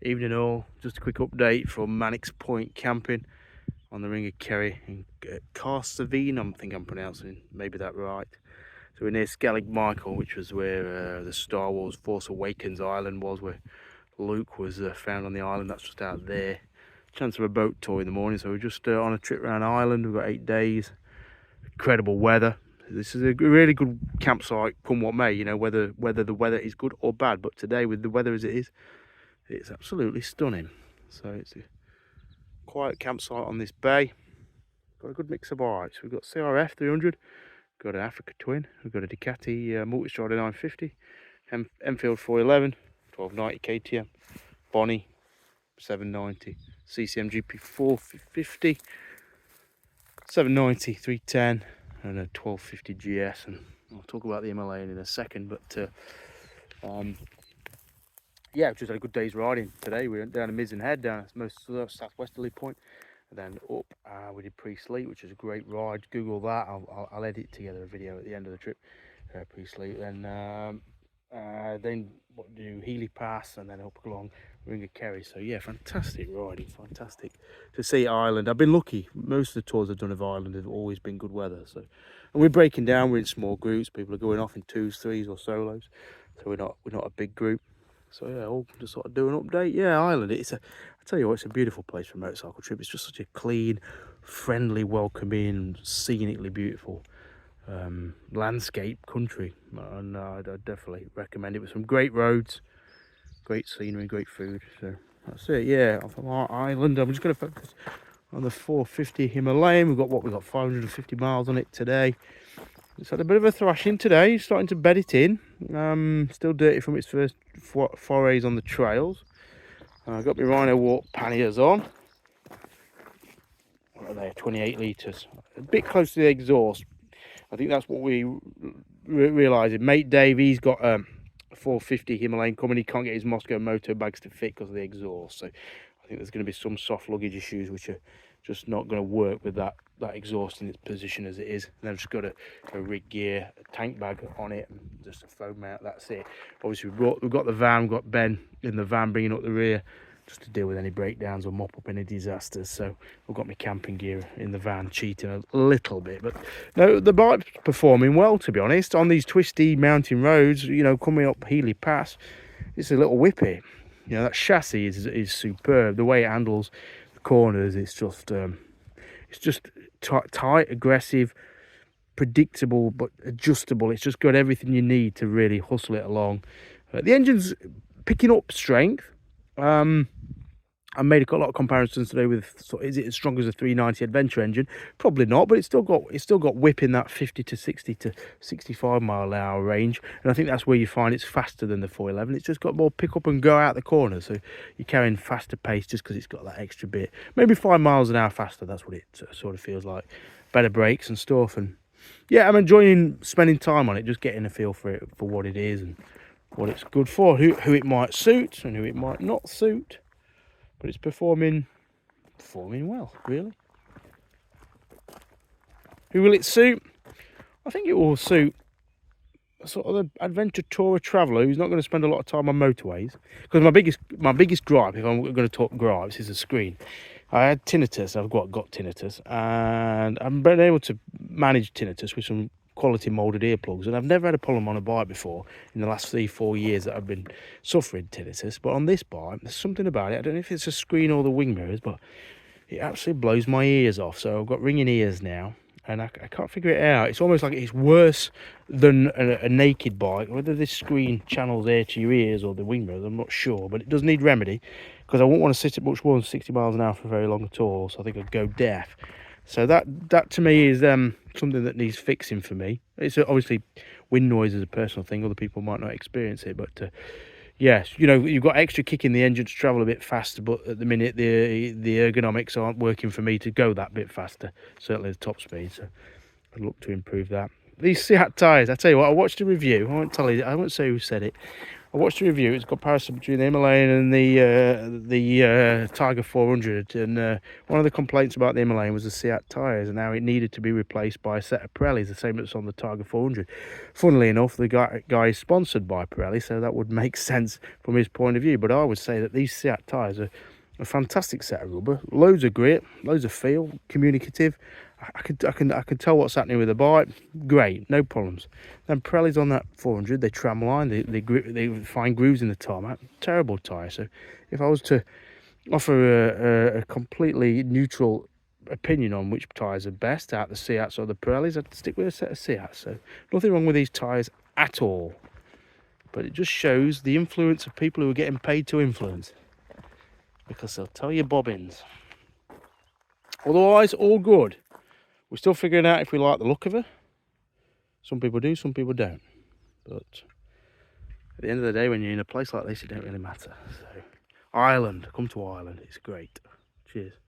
Evening all, just a quick update from Mannix Point camping on the Ring of Kerry in Carsavine. I think I'm pronouncing maybe that right. So we're near Skellig Michael, which was where the Star Wars Force Awakens island was, where Luke was found on the island. That's just out there. Chance of a boat tour in the morning, so we're just on a trip around the island. We've got 8 days, incredible weather. This is a really good campsite, come what may, you know, whether the weather is good or bad. But today, with the weather as it is, it's absolutely stunning. So it's a quiet campsite on this bay. Got a good mix of bikes. We've got CRF 300, got an Africa Twin, we've got a Ducati Multistrada 950, Enfield 411, 1290 KTM, Bonnie 790, CCM GP 450, 790 310, and a 1250 GS. And I'll talk about the Himalayan in a second, but yeah, we've just had a good day's riding today. We went down to Mizen Head, down most southwesterly point, and then up. We did pre-sleep, which is a great ride. Google that. I'll edit together a video at the end of the trip. Pre-sleep, then what do Healy Pass, and then up along Ring of Kerry. So yeah, fantastic riding, fantastic to see Ireland. I've been lucky. Most of the tours I've done of Ireland have always been good weather. So, and we're breaking down. We're in small groups. People are going off in 2s, 3s, or solos. So we're not a big group. So yeah, I'll just sort of do an update. Yeah, Ireland. I tell you what, it's a beautiful place for a motorcycle trip. It's just such a clean, friendly, welcoming, scenically beautiful landscape country, and I'd definitely recommend it, with some great roads, great scenery, great food. So that's it. Yeah, from our island, I'm just going to focus on the 450 Himalayan. We've got 550 miles on it today. It's had a bit of a thrashing today, starting to bed it in. Still dirty from its first forays on the trails. I've got my Rhino Walk panniers on. What are they? 28 litres. A bit close to the exhaust. I think that's what we realised. Mate Dave, he's got a 450 Himalayan coming. He can't get his Moscow moto bags to fit because of the exhaust. So I think there's going to be some soft luggage issues which are just not going to work with that exhaust in its position as it is. And I've just got a rig gear, a tank bag on it, and just a foam mount. That's it. Obviously we've got the van. We've got Ben in the van bringing up the rear, just to deal with any breakdowns or mop up any disasters. So I've got my camping gear in the van, cheating a little bit. But no, the bike's performing well, to be honest, on these twisty mountain roads. You know, coming up Healy Pass, it's a little whippy. You know, that chassis is superb. The way it handles the corners, it's just tight, aggressive, predictable, but adjustable. It's just got everything you need to really hustle it along. The engine's picking up strength. I made a lot of comparisons today with, so is it as strong as a 390 Adventure engine? Probably not, but it's still got whip in that 50 to 60 to 65 mile an hour range, and I think that's where you find it's faster than the 411. It's just got more pick up and go out the corner, so you're carrying faster pace just because it's got that extra bit, maybe 5 miles an hour faster. That's what it sort of feels like. Better brakes and stuff, and yeah, I'm enjoying spending time on it, just getting a feel for it, for what it is and what it's good for, who it might suit and who it might not suit. But it's performing well, really. Who will it suit? I think it will suit a sort of an adventure tourer traveller who's not going to spend a lot of time on motorways. Because my biggest gripe, if I'm going to talk gripes, is the screen. I had tinnitus. I've got tinnitus, and I've been able to manage tinnitus with some quality molded earplugs, and I've never had a problem on a bike before in the last 3-4 years that I've been suffering tinnitus. But on this bike, there's something about it. I don't know if it's a screen or the wing mirrors, but it absolutely blows my ears off. So I've got ringing ears now, and I can't figure it out. It's almost like it's worse than a naked bike. Whether this screen channels air to your ears or the wing mirrors, I'm not sure, but it does need remedy, because I won't want to sit at much more than 60 miles an hour for very long at all. So I think I'd go deaf. So that to me is something that needs fixing for me. It's obviously, wind noise is a personal thing. Other people might not experience it, but yes, you know, you've got extra kick in the engine to travel a bit faster, but at the minute the ergonomics aren't working for me to go that bit faster, certainly the top speed. So I'd look to improve that. These Seat tyres, I tell you what, I watched a review. I won't say who said it. I watched the review. It's got comparison between the Himalayan and the Tiger 400, and one of the complaints about the Himalayan was the Seat tyres, and now it needed to be replaced by a set of Pirellis, the same as on the Tiger 400. Funnily enough, the guy is sponsored by Pirelli, so that would make sense from his point of view. But I would say that these Seat tyres are a fantastic set of rubber, loads of grip, loads of feel, communicative. I can tell what's happening with the bike. Great, no problems. Then Pirelli's on that 400, they tramline, they find grooves in the tarmac. Terrible tyre. So if I was to offer a completely neutral opinion on which tyres are best out the Seats or the Pirellis, I'd stick with a set of Seats. So nothing wrong with these tyres at all. But it just shows the influence of people who are getting paid to influence, because they'll tell you bobbins. Otherwise, all good. We're still figuring out if we like the look of her. Some people do, some people don't. But at the end of the day, when you're in a place like this, it don't really matter. So, Ireland, come to Ireland. It's great. Cheers.